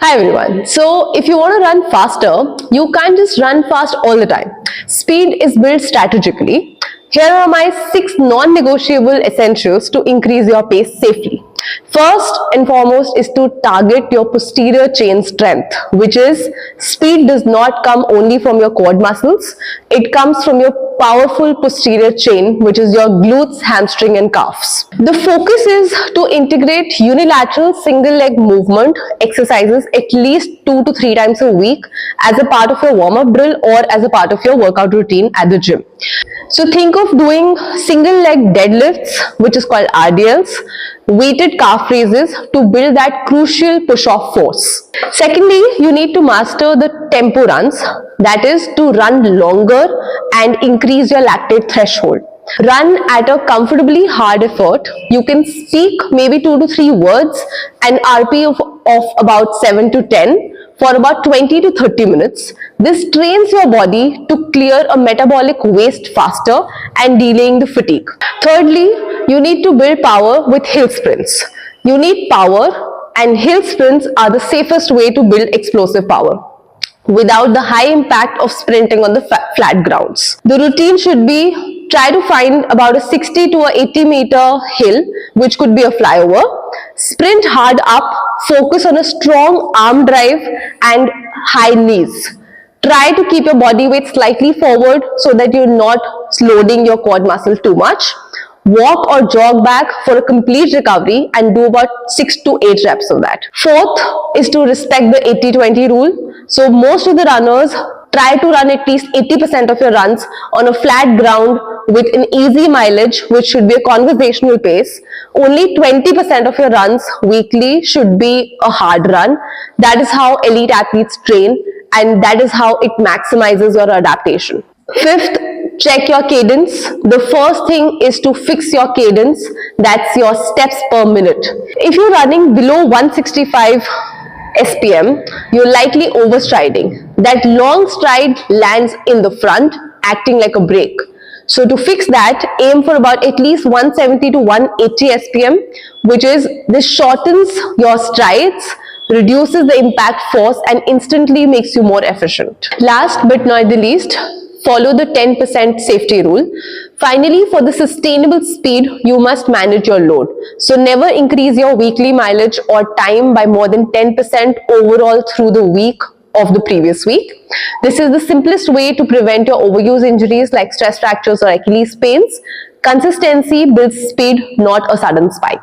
Hi everyone. So if you want to run faster, you can't just run fast all the time. Speed is built strategically. Here are my 6 non-negotiable essentials to increase your pace safely. First and foremost is to target your posterior chain strength, which is speed does not come only from your quad muscles. It comes from your powerful posterior chain, which is your glutes, hamstring and calves. The focus is to integrate unilateral single leg movement exercises at least 2 to 3 times a week as a part of your warm-up drill or as a part of your workout routine at the gym. So think of doing single leg deadlifts, which is called RDLs, weighted calf raises to build that crucial push-off force. Secondly, you need to master the tempo runs, that is to run longer and increase your lactate threshold. Run at a comfortably hard effort. You can speak maybe 2 to 3 words and RP of about 7 to 10 for about 20 to 30 minutes. This trains your body to clear a metabolic waste faster and delaying the fatigue. Thirdly, you need to build power with hill sprints. You need power, and hill sprints are the safest way to build explosive power without the high impact of sprinting on the flat grounds. The routine should be try to find about a 60 to a 80 meter hill, which could be a flyover. Sprint hard up, focus on a strong arm drive and high knees. Try to keep your body weight slightly forward so that you're not loading your quad muscle too much. Walk or jog back for a complete recovery and do about 6 to 8 reps of that. Fourth is to respect the 80-20 rule. So most of the runners try to run at least 80% of your runs on a flat ground with an easy mileage, which should be a conversational pace. Only 20% of your runs weekly should be a hard run. That is how elite athletes train, and that is how it maximizes your adaptation. Fifth, check your cadence. The first thing is to fix your cadence. That's your steps per minute. If you're running below 165 SPM, you're likely overstriding. That long stride lands in the front, acting like a brake. So to fix that, aim for about at least 170 to 180 SPM, which is this shortens your strides, reduces the impact force and instantly makes you more efficient. Last but not the least, follow the 10% safety rule. Finally, for the sustainable speed, you must manage your load. So never increase your weekly mileage or time by more than 10% overall through the week of the previous week. This is the simplest way to prevent your overuse injuries like stress fractures or Achilles pains. Consistency builds speed, not a sudden spike.